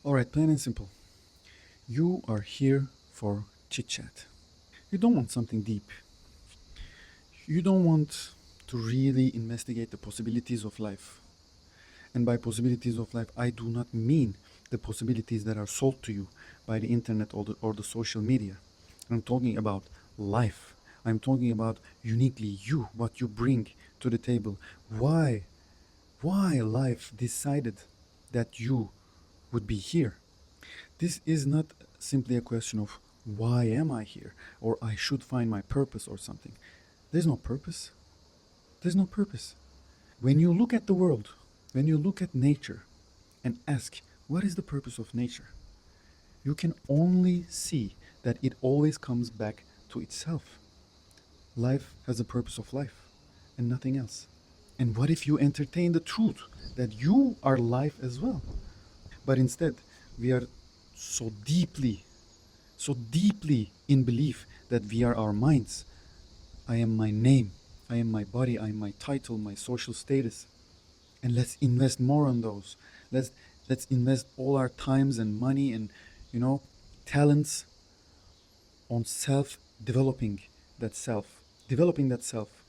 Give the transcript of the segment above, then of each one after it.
Alright, plain and simple. You are here for chit chat. You don't want something deep. You don't want to really investigate the possibilities of life. And by possibilities of life, I do not mean the possibilities that are sold to you by the internet or the social media. I'm talking about life. I'm talking about uniquely you, what you bring to the table. Why life decided that you would be here. This is not simply a question of why am I here or I should find my purpose or something. There's no purpose. There's no purpose. When you look at the world, when you look at nature and ask, what is the purpose of nature? You can only see that it always comes back to itself. Life has a purpose of life and nothing else. And what if you entertain the truth that you are life as well? But instead, we are so deeply in belief that we are our minds. I am my name, I am my body, I am my title, my social status. And let's invest more on those. Let's invest all our times and money and talents on developing that self, developing that self,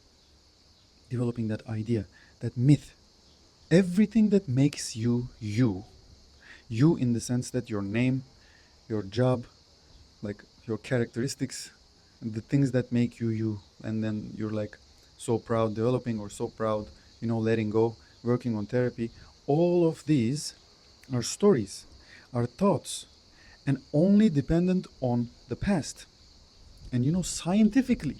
developing that idea, that myth. Everything that makes you you, you in the sense that your name, your job, like your characteristics, the things that make you you, and then you're like so proud developing or so proud, letting go, working on therapy. All of these are stories, are thoughts, and only dependent on the past. And scientifically,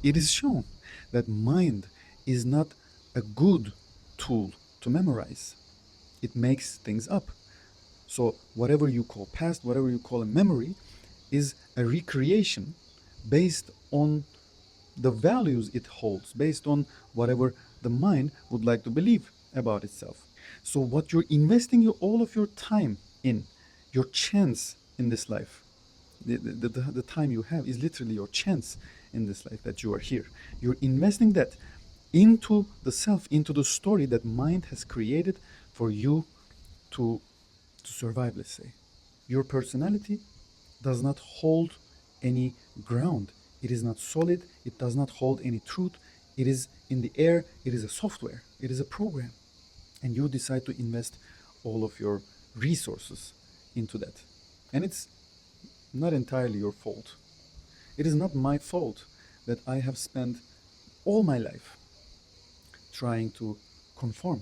it is shown that mind is not a good tool to memorize. It makes things up. So whatever you call past, whatever you call a memory, is a recreation based on the values it holds, based on whatever the mind would like to believe about itself. So what you're investing all of your time in, your chance in this life, the time you have is literally your chance in this life that you are here. You're investing that into the self, into the story that mind has created for you to survive, let's say. Your personality does not hold any ground. It is not solid. It does not hold any truth. It is in the air. It is a software. It is a program. And you decide to invest all of your resources into that. And it's not entirely your fault. It is not my fault that I have spent all my life trying to conform,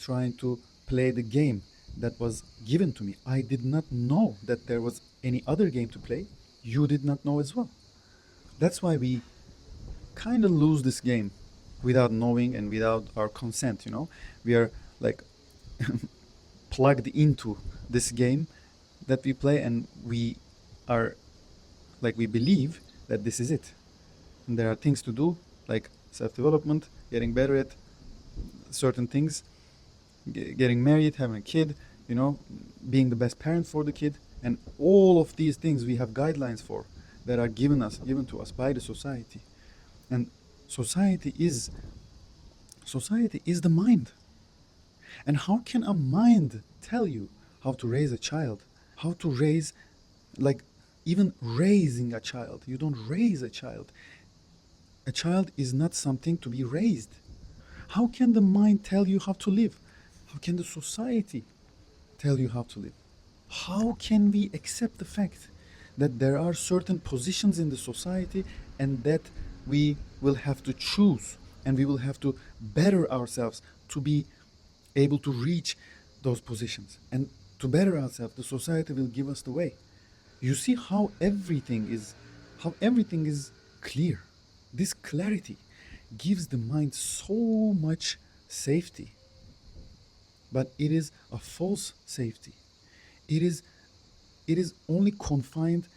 trying to play the game that was given to me. I did not know that there was any other game to play. You did not know as well. That's why we kind of lose this game without knowing and without our consent, We are like plugged into this game that we play, and we are like, we believe that this is it. And there are things to do, like self-development, getting better at certain things, getting married, having a kid, being the best parent for the kid, and all of these things we have guidelines for that are given to us by the society. And society is the mind. And how can a mind tell you how to raise a child, how to raise, like, even raising a child? You don't raise a child. A child is not something to be raised. How can the mind tell you how to live? How can the society tell you how to live? How can we accept the fact that there are certain positions in the society and that we will have to choose and we will have to better ourselves to be able to reach those positions? And to better ourselves, the society will give us the way. You see how everything is clear. This clarity gives the mind so much safety. But it is a false safety. It is only confined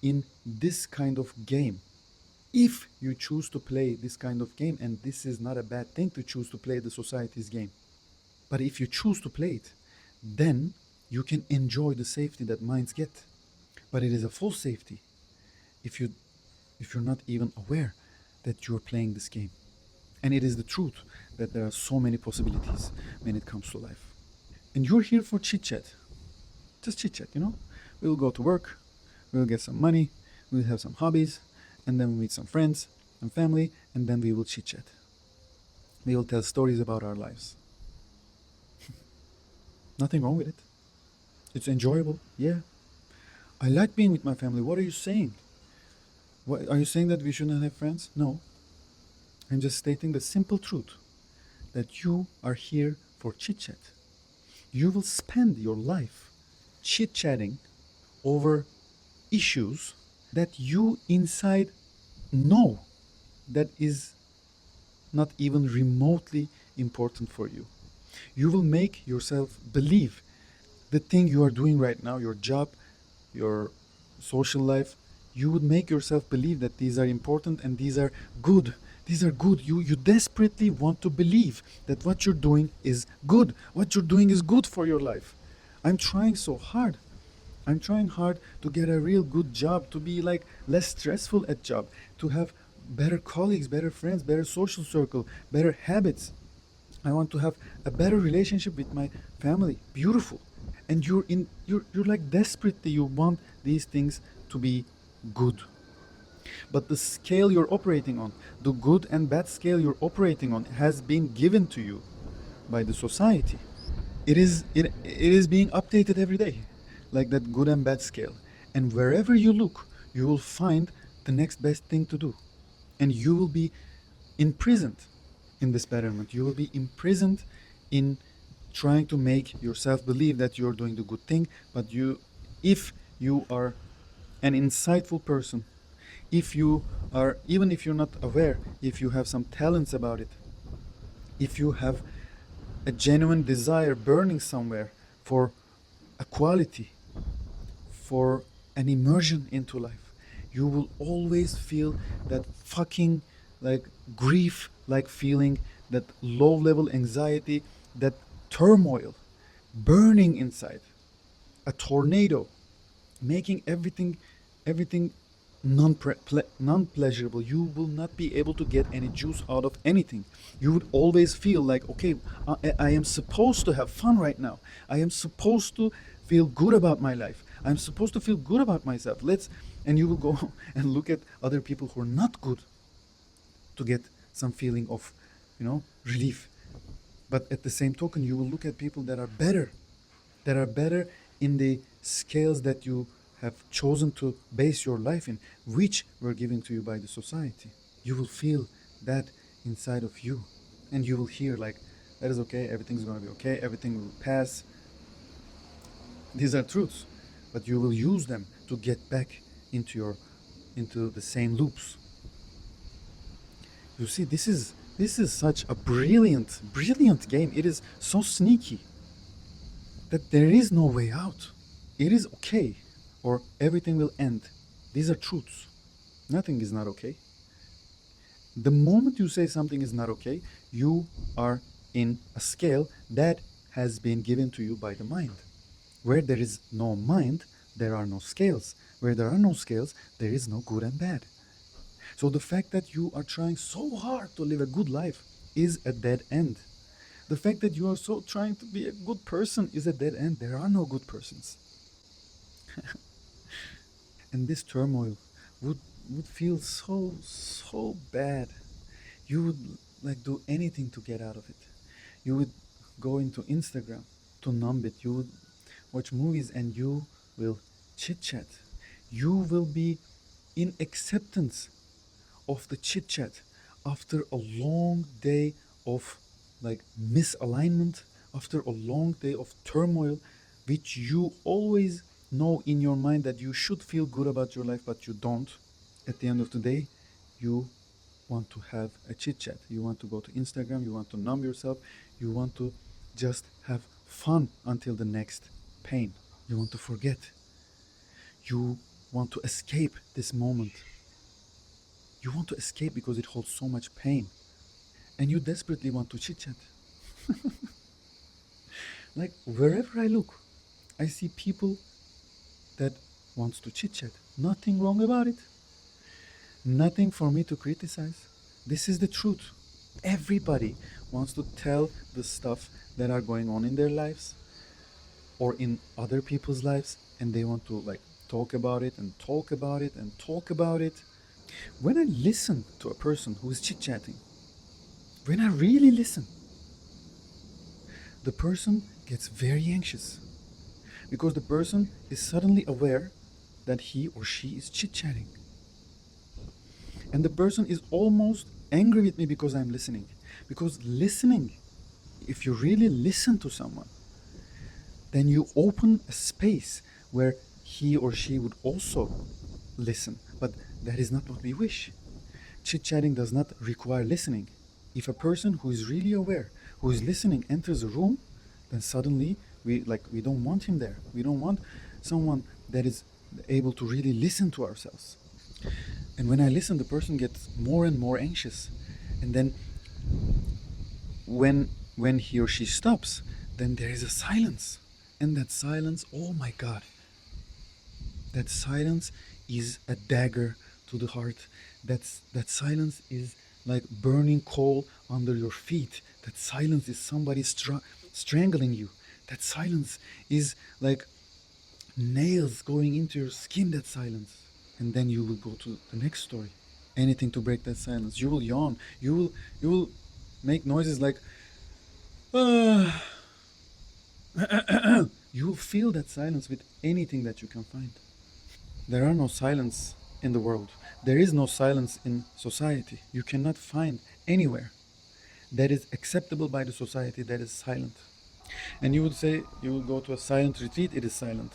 in this kind of game. If you choose to play this kind of game, and this is not a bad thing to choose to play the society's game, but if you choose to play it, then you can enjoy the safety that minds get. But it is a false safety if you're not even aware that you're playing this game. And it is the truth that there are so many possibilities when it comes to life. And you're here for chit chat. Just chit chat, you know? We'll go to work, we'll get some money, we'll have some hobbies, and then we'll meet some friends and family, and then we will chit chat. We will tell stories about our lives. Nothing wrong with it. It's enjoyable, yeah. I like being with my family. What are you saying? What, are you saying that we shouldn't have friends? No. I'm just stating the simple truth that you are here for chit chat. You will spend your life chit chatting over issues that you inside know that is not even remotely important for you. You will make yourself believe the thing you are doing right now, your job, your social life, you would make yourself believe that these are important and these are good. These are good. You desperately want to believe that what you're doing is good. What you're doing is good for your life. I'm trying so hard. I'm trying hard to get a real good job, to be like less stressful at job, to have better colleagues, better friends, better social circle, better habits. I want to have a better relationship with my family. Beautiful. And you're like desperately you want these things to be good. But the scale you're operating on, the good and bad scale you're operating on has been given to you by the society. It is being updated every day, like that good and bad scale. And wherever you look, you will find the next best thing to do. And you will be imprisoned in this betterment. You will be imprisoned in trying to make yourself believe that you're doing the good thing. But if you are an insightful person, if you are, even if you're not aware, if you have some talents about it, if you have a genuine desire burning somewhere for equality, for an immersion into life, you will always feel that fucking like grief like feeling, that low level anxiety, that turmoil burning inside, a tornado making everything non-pleasurable. You will not be able to get any juice out of anything. You would always feel like, okay, I am supposed to have fun right now. I am supposed to feel good about my life. I'm supposed to feel good about myself. And you will go and look at other people who are not good to get some feeling of, relief. But at the same token, you will look at people that are better in the scales that you have chosen to base your life in, which were given to you by the society. You will feel that inside of you. And you will hear like, that is okay, everything's gonna be okay, everything will pass. These are truths. But you will use them to get back into the same loops. You see, this is such a brilliant game. It is so sneaky that there is no way out. It is okay, or everything will end. These are truths. Nothing is not okay. The moment you say something is not okay, you are in a scale that has been given to you by the mind. Where there is no mind, there are no scales. Where there are no scales, there is no good and bad. So the fact that you are trying so hard to live a good life is a dead end. The fact that you are so trying to be a good person is a dead end. There are no good persons. And this turmoil would feel so bad. You would like do anything to get out of it. You would go into Instagram to numb it. You would watch movies and you will chit chat. You will be in acceptance of the chit chat after a long day of like misalignment, after a long day of turmoil, which you always know in your mind that you should feel good about your life, but you don't. At the end of the day, you want to have a chit chat. You want to go to Instagram, you want to numb yourself, you want to just have fun until the next pain. You want to forget. You want to escape this moment. You want to escape because it holds so much pain. And you desperately want to chit chat. Like wherever I look, I see people that wants to chit chat. Nothing wrong about it. Nothing for me to criticize. This is the truth. Everybody wants to tell the stuff that are going on in their lives or in other people's lives, and they want to like talk about it and talk about it and talk about it. When I listen to a person who is chit chatting, when I really listen, the person gets very anxious because the person is suddenly aware that he or she is chit chatting. And the person is almost angry with me because I'm listening. Because listening, if you really listen to someone, then you open a space where he or she would also listen. But that is not what we wish. Chit chatting does not require listening. If a person who is really aware, who is listening, enters a room, then suddenly we don't want him there. We don't want someone that is able to really listen to ourselves. And when I listen, the person gets more and more anxious. And then when he or she stops, then there is a silence. And that silence, oh my God, that silence is a dagger to the heart. That silence is like burning coal under your feet. That silence is somebody strangling you. That silence is like nails going into your skin. That silence, and then you will go to the next story. Anything to break that silence. You will yawn. You will make noises like ah. You will fill that silence with anything that you can find. There are no silence in the world. There is no silence in society. You cannot find anywhere that is acceptable by the society that is silent. And you would say you will go to a silent retreat, it is silent.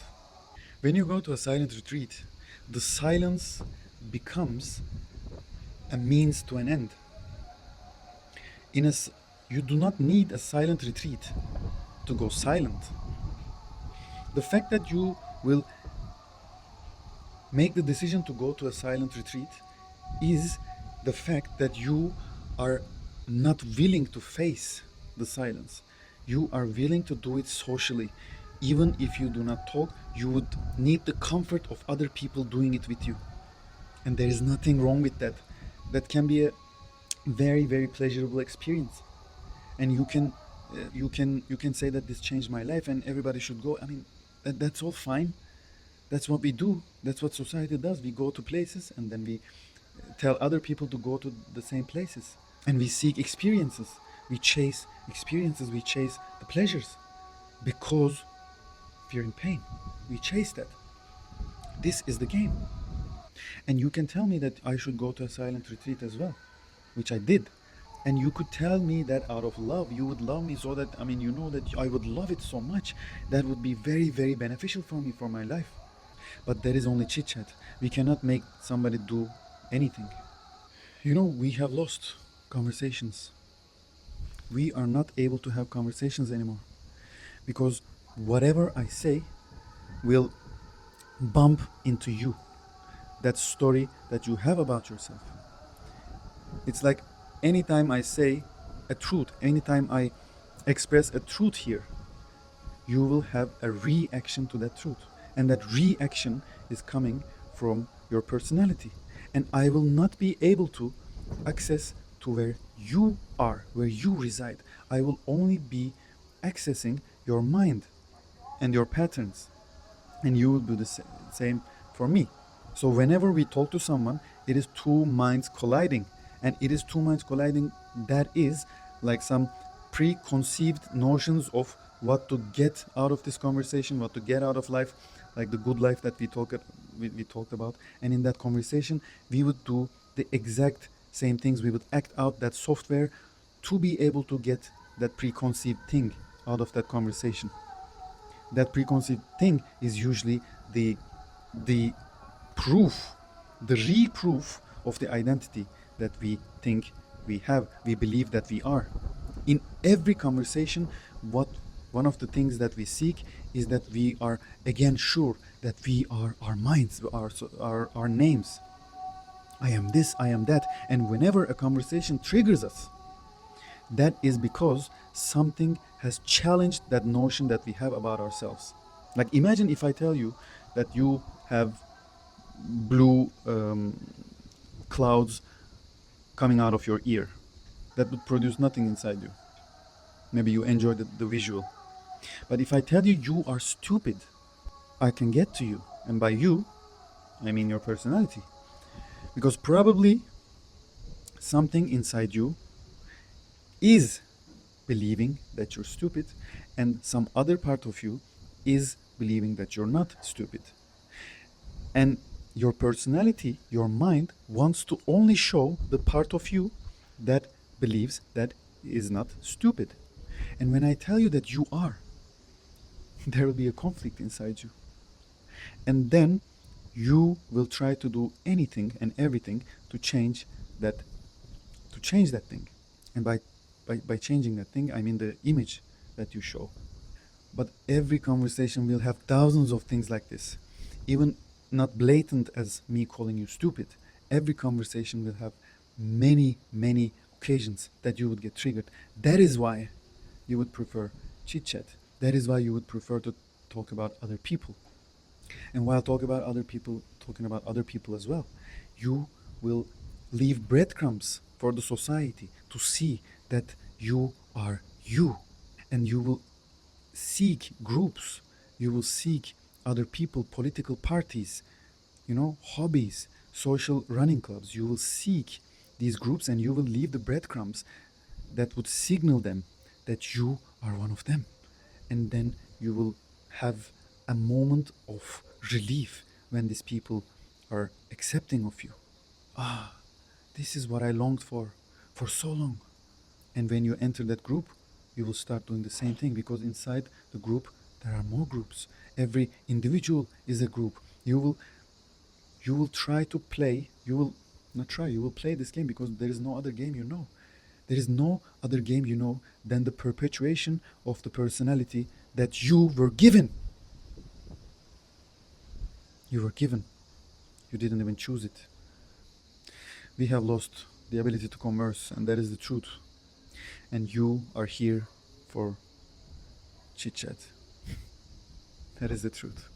When you go to a silent retreat, the silence becomes a means to an end. In a, you do not need a silent retreat to go silent. The fact that you will make the decision to go to a silent retreat is the fact that you are not willing to face the silence. You are willing to do it socially. Even if you do not talk, you would need the comfort of other people doing it with you. And there is nothing wrong with that. That can be a very, very pleasurable experience. And you can say that this changed my life and everybody should go. I mean, that's all fine. That's what we do. That's what society does. We go to places and then we tell other people to go to the same places. And we seek experiences. We chase experiences. We chase the pleasures because we're in pain. We chase that. This is the game. And you can tell me that I should go to a silent retreat as well, which I did. And you could tell me that out of love, you would love me so that, I mean, you know that I would love it so much. That would be very, very beneficial for me, for my life. But that is only chit chat. We cannot make somebody do anything. You know, we have lost conversations. We are not able to have conversations anymore because whatever I say will bump into you. That story that you have about yourself. It's like anytime I say a truth, anytime I express a truth here, you will have a reaction to that truth. And that reaction is coming from your personality. And I will not be able to access to where you are, where you reside. I will only be accessing your mind and your patterns. And you will do the same for me. So whenever we talk to someone, it is two minds colliding. And it is two minds colliding that is like some preconceived notions of what to get out of this conversation, what to get out of life, like the good life that we talked about. And in that conversation, we would do the exact same things. We would act out that software to be able to get that preconceived thing out of that conversation. That preconceived thing is usually the proof, the reproof of the identity that we think we have, we believe that we are. In every conversation, what one of the things that we seek is that we are again sure that we are our minds, our names. I am this, I am that. And whenever a conversation triggers us, that is because something has challenged that notion that we have about ourselves. Like imagine if I tell you that you have blue clouds coming out of your ear. That would produce nothing inside you. Maybe you enjoy the visual. But if I tell you you are stupid, I can get to you. And by you, I mean your personality. Because probably something inside you is believing that you're stupid, and some other part of you is believing that you're not stupid. And your personality, your mind, wants to only show the part of you that believes that is not stupid. And when I tell you that you are, there will be a conflict inside you. And then you will try to do anything and everything to change that thing. And by changing that thing, I mean the image that you show. But every conversation will have thousands of things like this. Even not blatant as me calling you stupid. Every conversation will have many, many occasions that you would get triggered. That is why you would prefer chit chat. That is why you would prefer to talk about other people. And while talking about other people as well, you will leave breadcrumbs for the society to see that you are you. And you will seek groups, you will seek other people, political parties, hobbies, social running clubs. You will seek these groups and you will leave the breadcrumbs that would signal them that you are one of them. And then you will have a moment of relief when these people are accepting of you. Ah, this is what I longed for so long. And when you enter that group, you will start doing the same thing, because inside the group there are more groups. Every individual is a group. You will try to play. You will not try. You will play this game because there is no other game you know. There is no other game you know than the perpetuation of the personality that you were given. You were given. You didn't even choose it. We have lost the ability to converse, and that is the truth. And you are here for chit chat. That is the truth.